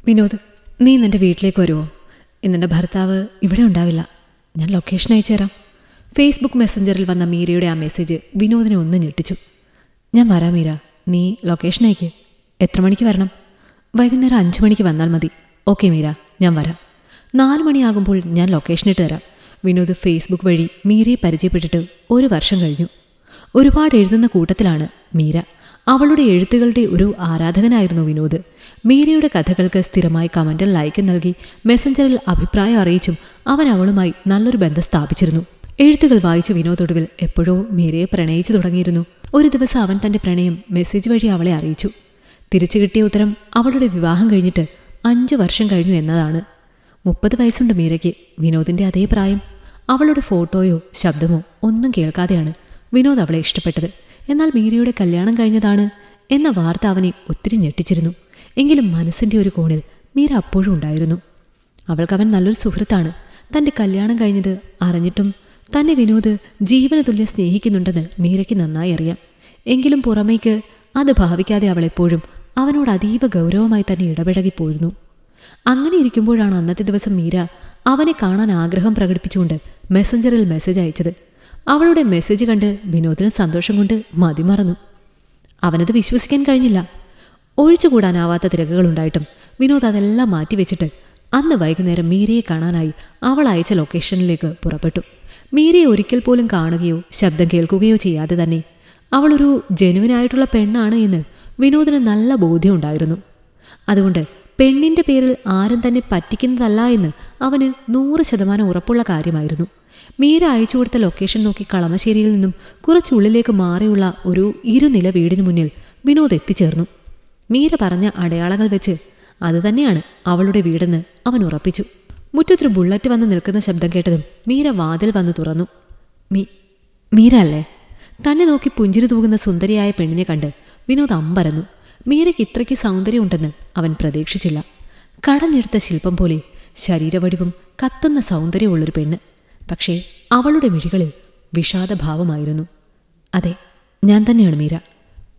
വിനോദ്, നീ നിൻ്റെ വീട്ടിലേക്ക് വരുമോ? ഇന്നെൻ്റെ ഭർത്താവ് ഇവിടെ ഉണ്ടാവില്ല. ഞാൻ ലൊക്കേഷൻ അയച്ചു തരാം. ഫേസ്ബുക്ക് മെസ്സഞ്ചറിൽ വന്ന മീരയുടെ ആ മെസ്സേജ് വിനോദിനെ ഒന്ന് ഞെട്ടിച്ചു. ഞാൻ വരാം മീര, നീ ലൊക്കേഷൻ അയക്ക്. എത്ര മണിക്ക് വരണം? വൈകുന്നേരം 5 മണിക്ക് വന്നാൽ മതി. ഓക്കെ മീര, ഞാൻ വരാം. 4 മണിയാകുമ്പോൾ ഞാൻ ലൊക്കേഷൻ ഇട്ട് തരാം. വിനോദ് ഫേസ്ബുക്ക് വഴി മീരയെ പരിചയപ്പെട്ടിട്ട് 1 വർഷം കഴിഞ്ഞു. ഒരുപാട് എഴുതുന്ന കൂട്ടത്തിലാണ് മീര. അവളുടെ എഴുത്തുകളുടെ ഒരു ആരാധകനായിരുന്നു വിനോദ്. മീരയുടെ കഥകൾക്ക് സ്ഥിരമായി കമന്റും ലൈക്കും നൽകി മെസ്സഞ്ചറിൽ അഭിപ്രായം അറിയിച്ചും അവൻ അവളുമായി നല്ലൊരു ബന്ധം സ്ഥാപിച്ചിരുന്നു. എഴുത്തുകൾ വായിച്ച വിനോദൊടുവിൽ എപ്പോഴോ മീരയെ പ്രണയിച്ചു തുടങ്ങിയിരുന്നു. ഒരു ദിവസം അവൻ തന്റെ പ്രണയം മെസ്സേജ് വഴി അവളെ അറിയിച്ചു. തിരിച്ചു കിട്ടിയ ഉത്തരം അവളുടെ വിവാഹം കഴിഞ്ഞിട്ട് 5 വർഷം കഴിഞ്ഞു എന്നതാണ്. 30 വയസ്സുണ്ട് മീരയ്ക്ക്. വിനോദിന്റെ അതേ പ്രായം. അവളുടെ ഫോട്ടോയോ ശബ്ദമോ ഒന്നും കേൾക്കാതെയാണ് വിനോദ് അവളെ ഇഷ്ടപ്പെട്ടത്. എന്നാൽ മീരയുടെ കല്യാണം കഴിഞ്ഞതാണ് എന്ന വാർത്ത അവനെ ഒത്തിരി ഞെട്ടിച്ചിരുന്നു. എങ്കിലും മനസ്സിന്റെ ഒരു കോണിൽ മീര അപ്പോഴും ഉണ്ടായിരുന്നു. അവൾക്കവൻ നല്ലൊരു സുഹൃത്താണ്. തന്റെ കല്യാണം കഴിഞ്ഞത് അറിഞ്ഞിട്ടും തന്നെ വിനോദ് ജീവന തുല്യം സ്നേഹിക്കുന്നുണ്ടെന്ന് മീരയ്ക്ക് നന്നായി അറിയാം. എങ്കിലും പുറമേക്ക് അത് ഭാവിക്കാതെ അവളെപ്പോഴും അവനോട് അതീവ ഗൗരവമായി തന്നെ ഇടപഴകിപ്പോയിരുന്നു. അങ്ങനെ ഇരിക്കുമ്പോഴാണ് അന്നത്തെ ദിവസം മീര അവനെ കാണാൻ ആഗ്രഹം പ്രകടിപ്പിച്ചുകൊണ്ട് മെസ്സഞ്ചറിൽ മെസ്സേജ് അയച്ചത്. അവളുടെ മെസ്സേജ് കണ്ട് വിനോദിന് സന്തോഷം കൊണ്ട് മതിമറന്നു. അവനത് വിശ്വസിക്കാൻ കഴിഞ്ഞില്ല. ഒഴിച്ചുകൂടാനാവാത്ത തിരക്കുകളുണ്ടായിട്ടും വിനോദ് അതെല്ലാം മാറ്റിവെച്ചിട്ട് അന്ന് വൈകുന്നേരം മീരയെ കാണാനായി അവൾ അയച്ച ലൊക്കേഷനിലേക്ക് പുറപ്പെട്ടു. മീരയെ ഒരിക്കൽ പോലും കാണുകയോ ശബ്ദം കേൾക്കുകയോ ചെയ്യാതെ തന്നെ അവളൊരു ജെനുവിനായിട്ടുള്ള പെണ്ണാണ് എന്ന് വിനോദിന് നല്ല ബോധ്യമുണ്ടായിരുന്നു. അതുകൊണ്ട് പെണ്ണിന്റെ പേരിൽ ആരും തന്നെ പറ്റിക്കുന്നതല്ല എന്ന് അവന് 100% ഉറപ്പുള്ള കാര്യമായിരുന്നു. മീര അയച്ചു കൊടുത്ത ലൊക്കേഷൻ നോക്കി കളമശ്ശേരിയിൽ നിന്നും കുറച്ചുള്ളിലേക്ക് മാറിയുള്ള ഒരു 2 നില വീടിന് മുന്നിൽ വിനോദ് എത്തിച്ചേർന്നു. മീര പറഞ്ഞ അടയാളങ്ങൾ വെച്ച് അതുതന്നെയാണ് അവളുടെ വീടെന്ന് അവൻ ഉറപ്പിച്ചു. മുറ്റത്തൊരു ബുള്ളറ്റ് വന്ന് നിൽക്കുന്ന ശബ്ദം കേട്ടതും മീര വാതിൽ വന്ന് തുറന്നു. മീര അല്ലേ? തന്നെ നോക്കി പുഞ്ചിരി തൂകുന്ന സുന്ദരിയായ പെണ്ണിനെ കണ്ട് വിനോദ് അമ്പരന്നു. മീരയ്ക്ക് ഇത്രയ്ക്ക് സൗന്ദര്യമുണ്ടെന്ന് അവൻ പ്രതീക്ഷിച്ചില്ല. കടഞ്ഞെടുത്ത ശില്പം പോലെ ശരീരവടിവും കത്തുന്ന സൗന്ദര്യമുള്ളൊരു പെണ്ണ്. പക്ഷേ അവളുടെ മിഴികളിൽ വിഷാദഭാവമായിരുന്നു. അതെ, ഞാൻ തന്നെയാണ് മീര.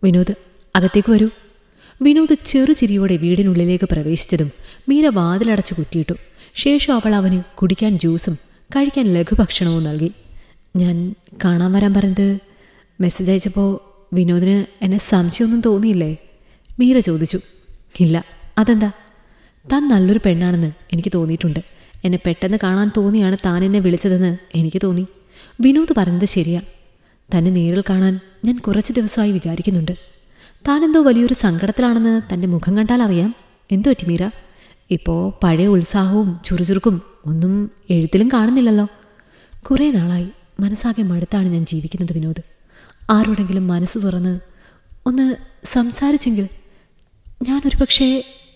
വിനോദ്, അകത്തേക്ക് വരൂ. വിനോദ് ചെറുചിരിയോടെ വീടിനുള്ളിലേക്ക് പ്രവേശിച്ചതും മീര വാതിലടച്ചു കുറ്റിയിട്ടു. ശേഷം അവൾ അവന് കുടിക്കാൻ ജ്യൂസും കഴിക്കാൻ ലഘുഭക്ഷണവും നൽകി. ഞാൻ കാണാൻ വരാൻ പറഞ്ഞത് മെസ്സേജ് അയച്ചപ്പോൾ വിനോദിന് എന്നെ സംശയമൊന്നും തോന്നിയില്ലേ? മീര ചോദിച്ചു. ഇല്ല, അതെന്താ? താൻ നല്ലൊരു പെണ്ണാണെന്ന് എനിക്ക് തോന്നിയിട്ടുണ്ട്. എന്നെ പെട്ടെന്ന് കാണാൻ തോന്നിയാണ് താൻ എന്നെ വിളിച്ചതെന്ന് എനിക്ക് തോന്നി. വിനോദ് പറഞ്ഞത് ശരിയാ. തന്നെ നേരിൽ കാണാൻ ഞാൻ കുറച്ച് ദിവസമായി വിചാരിക്കുന്നുണ്ട്. താനെന്തോ വലിയൊരു സങ്കടത്തിലാണെന്ന് തൻ്റെ മുഖം കണ്ടാൽ അറിയാം. എന്തു പറ്റി മീര? ഇപ്പോൾ പഴയ ഉത്സാഹവും ചുറുചുറുക്കും ഒന്നും എഴുത്തിലും കാണുന്നില്ലല്ലോ. കുറേ നാളായി മനസ്സാകെ മടുത്താണ് ഞാൻ ജീവിക്കുന്നത് വിനോദ്. ആരോടെങ്കിലും മനസ്സ് തുറന്ന് ഒന്ന് സംസാരിച്ചെങ്കിൽ ഞാനൊരു പക്ഷേ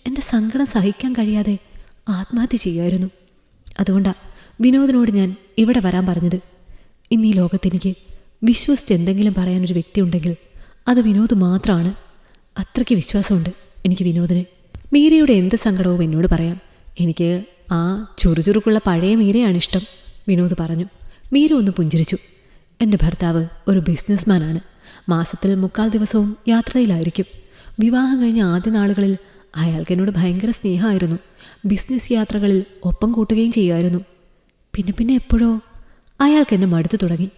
എൻ്റെ സങ്കടം സഹിക്കാൻ കഴിയാതെ ആത്മഹത്യ ചെയ്യുമായിരുന്നു. അതുകൊണ്ടാണ് വിനോദിനോട് ഞാൻ ഇവിടെ വരാൻ പറഞ്ഞത്. ഇന്ന് ഈ ലോകത്തെനിക്ക് വിശ്വസിച്ച് എന്തെങ്കിലും പറയാനൊരു വ്യക്തി ഉണ്ടെങ്കിൽ അത് വിനോദ് മാത്രമാണ്. അത്രയ്ക്ക് വിശ്വാസമുണ്ട് എനിക്ക് വിനോദിന്. മീരയുടെ എന്ത് സങ്കടവും എന്നോട് പറയാം. എനിക്ക് ആ ചുറുചുറുക്കുള്ള പഴയ മീരയാണിഷ്ടം, വിനോദ് പറഞ്ഞു. മീര ഒന്ന് പുഞ്ചിരിച്ചു. എൻ്റെ ഭർത്താവ് ഒരു ബിസിനസ്മാനാണ്. മാസത്തിൽ 3/4 ദിവസവും യാത്രയിലായിരിക്കും. വിവാഹം കഴിഞ്ഞ ആദ്യ നാളുകളിൽ അയാൾക്ക് എന്നോട് ഭയങ്കര സ്നേഹമായിരുന്നു. ബിസിനസ് യാത്രകളിൽ ഒപ്പം കൂട്ടുകയും ചെയ്യുമായിരുന്നു. പിന്നെ എപ്പോഴോ അയാൾക്ക് എന്നെ മടുത്തു തുടങ്ങി.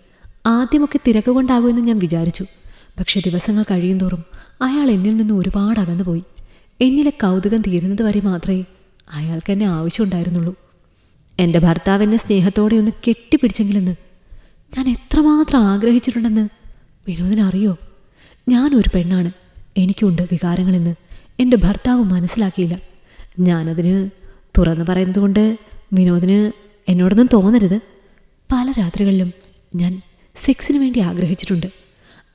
ആദ്യമൊക്കെ തിരക്ക് കൊണ്ടാകുമെന്ന് ഞാൻ വിചാരിച്ചു. പക്ഷെ ദിവസങ്ങൾ കഴിയുന്തോറും അയാൾ എന്നിൽ നിന്ന് ഒരുപാട് അകന്നുപോയി. എന്നിലെ കൗതുകം തീരുന്നത് വരെ മാത്രമേ അയാൾക്ക് എന്നെ ആവശ്യമുണ്ടായിരുന്നുള്ളൂ. എൻ്റെ ഭർത്താവ് എന്നെ സ്നേഹത്തോടെ ഒന്ന് കെട്ടിപ്പിടിച്ചെങ്കിലെന്ന് ഞാൻ എത്രമാത്രം ആഗ്രഹിച്ചിട്ടുണ്ടെന്ന് വിനോദിനറിയോ? ഞാനൊരു പെണ്ണാണ്, എനിക്കുണ്ട് വികാരങ്ങളെന്ന് എൻ്റെ ഭർത്താവ് മനസ്സിലാക്കിയില്ല. ഞാനതിന് തുറന്നു പറയുന്നത് കൊണ്ട് വിനോദിന് എന്നോടൊന്നും തോന്നരുത്. പല രാത്രികളിലും ഞാൻ സെക്സിന് വേണ്ടി ആഗ്രഹിച്ചിട്ടുണ്ട്.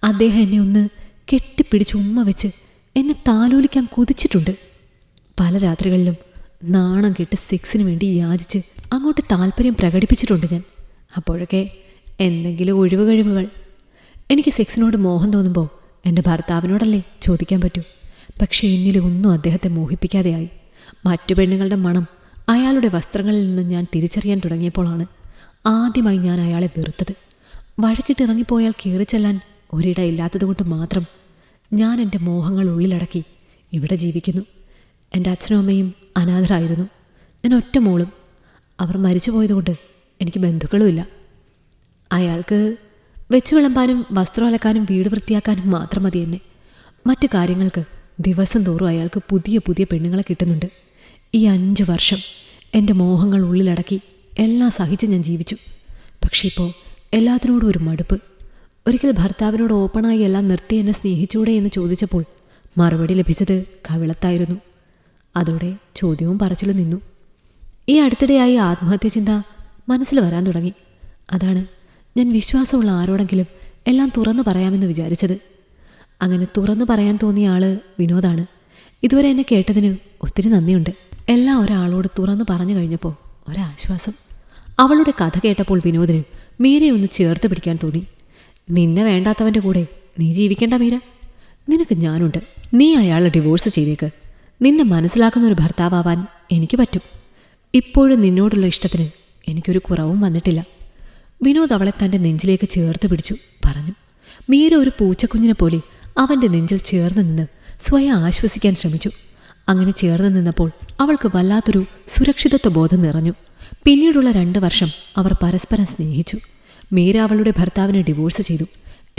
അദ്ദേഹം എന്നെ ഒന്ന് കെട്ടിപ്പിടിച്ച് ഉമ്മ വെച്ച് എന്നെ താലോലിക്കാൻ കൊതിച്ചിട്ടുണ്ട്. പല രാത്രികളിലും നാണം കെട്ട് സെക്സിന് വേണ്ടി യാചിച്ച് അങ്ങോട്ട് താല്പര്യം പ്രകടിപ്പിച്ചിട്ടുണ്ട് ഞാൻ. അപ്പോഴൊക്കെ എന്തെങ്കിലും ഒഴിവ് കഴിവുകൾ. എനിക്ക് സെക്സിനോട് മോഹം തോന്നുമ്പോൾ എൻ്റെ ഭർത്താവിനോടല്ലേ ചോദിക്കാൻ പറ്റൂ. പക്ഷേ എന്നിലൊന്നും അദ്ദേഹത്തെ മോഹിപ്പിക്കാതെയായി. മറ്റു പെണ്ണുങ്ങളുടെ മണം അയാളുടെ വസ്ത്രങ്ങളിൽ നിന്ന് ഞാൻ തിരിച്ചറിയാൻ തുടങ്ങിയപ്പോഴാണ് ആദ്യമായി ഞാൻ അയാളെ വെറുത്തത്. വഴക്കിട്ടിറങ്ങിപ്പോയാൽ കീറിച്ചെല്ലാൻ ഒരിട ഇല്ലാത്തതുകൊണ്ട് മാത്രം ഞാൻ എൻ്റെ മോഹങ്ങൾ ഉള്ളിലടക്കി ഇവിടെ ജീവിക്കുന്നു. എൻ്റെ അച്ഛനും അമ്മയും അനാഥരായിരുന്നു. ഞാൻ ഒറ്റ മോളും. അവർ മരിച്ചു പോയതുകൊണ്ട് എനിക്ക് ബന്ധുക്കളുമില്ല. അയാൾക്ക് വെച്ച് വിളമ്പാനും വസ്ത്രം അലക്കാനും വീട് വൃത്തിയാക്കാനും മാത്രം മതി എന്നെ. മറ്റു കാര്യങ്ങൾക്ക് ദിവസം തോറും അയാൾക്ക് പുതിയ പുതിയ പെണ്ണുങ്ങളെ കിട്ടുന്നുണ്ട്. ഈ 5 വർഷം എൻ്റെ മോഹങ്ങൾ ഉള്ളിലടക്കി എല്ലാം സഹിച്ച് ഞാൻ ജീവിച്ചു. പക്ഷേ ഇപ്പോൾ എല്ലാത്തിനോടും ഒരു മടുപ്പ്. ഒരിക്കൽ ഭർത്താവിനോട് ഓപ്പണായി എല്ലാം നിർത്തി എന്നെ സ്നേഹിച്ചൂടെ എന്ന് ചോദിച്ചപ്പോൾ മറുപടി ലഭിച്ചത് കവിളത്തായിരുന്നു. അതോടെ ചോദ്യവും പറച്ചിലും നിന്നു. ഈ അടുത്തിടെയായി ആത്മഹത്യ ചിന്ത മനസ്സിൽ വരാൻ തുടങ്ങി. അതാണ് ഞാൻ വിശ്വാസമുള്ള ആരോടെങ്കിലും എല്ലാം തുറന്നു പറയാമെന്ന് വിചാരിച്ചത്. അങ്ങനെ തുറന്നു പറയാൻ തോന്നിയ ആള് വിനോദാണ്. ഇതുവരെ എന്നെ കേട്ടതിന് ഒത്തിരി നന്ദിയുണ്ട്. എല്ലാം ഒരാളോട് തുറന്നു പറഞ്ഞു കഴിഞ്ഞപ്പോൾ ഒരാശ്വാസം. അവളുടെ കഥ കേട്ടപ്പോൾ വിനോദിന് മീരയെ ഒന്ന് ചേർത്ത് പിടിക്കാൻ തോന്നി. നിന്നെ വേണ്ടാത്തവൻ്റെ കൂടെ നീ ജീവിക്കേണ്ട മീര. നിനക്ക് ഞാനുണ്ട്. നീ അയാളെ ഡിവോഴ്സ് ചെയ്തേക്ക്. നിന്നെ മനസ്സിലാക്കുന്ന ഒരു ഭർത്താവാൻ എനിക്ക് പറ്റും. ഇപ്പോഴും നിന്നോടുള്ള ഇഷ്ടത്തിന് എനിക്കൊരു കുറവും വന്നിട്ടില്ല. വിനോദ് അവളെ തൻ്റെ നെഞ്ചിലേക്ക് ചേർത്ത് പിടിച്ചു പറഞ്ഞു. മീര ഒരു പൂച്ചക്കുഞ്ഞിനെ പോലെ അവൻ്റെ നെഞ്ചിൽ ചേർന്ന് നിന്ന് സ്വയം ആശ്വസിക്കാൻ ശ്രമിച്ചു. അങ്ങനെ ചേർന്ന് നിന്നപ്പോൾ അവൾക്ക് വല്ലാത്തൊരു സുരക്ഷിതത്വ ബോധം നിറഞ്ഞു. പിന്നീടുള്ള 2 വർഷം അവർ പരസ്പരം സ്നേഹിച്ചു. മീര അവളുടെ ഭർത്താവിനെ ഡിവോഴ്സ് ചെയ്തു.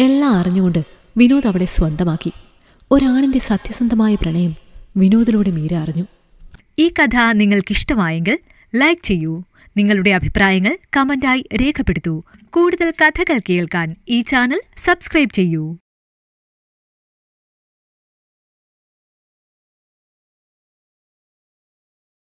എല്ലാം അറിഞ്ഞുകൊണ്ട് വിനോദ് അവളെ സ്വന്തമാക്കി. ഒരാണിൻ്റെ സത്യസന്ധമായ പ്രണയം വിനോദിലൂടെ മീര അറിഞ്ഞു. ഈ കഥ നിങ്ങൾക്കിഷ്ടമായെങ്കിൽ ലൈക്ക് ചെയ്യൂ. നിങ്ങളുടെ അഭിപ്രായങ്ങൾ കമന്റായി രേഖപ്പെടുത്തൂ. കൂടുതൽ കഥകൾ കേൾക്കാൻ ഈ ചാനൽ സബ്സ്ക്രൈബ് ചെയ്യൂ.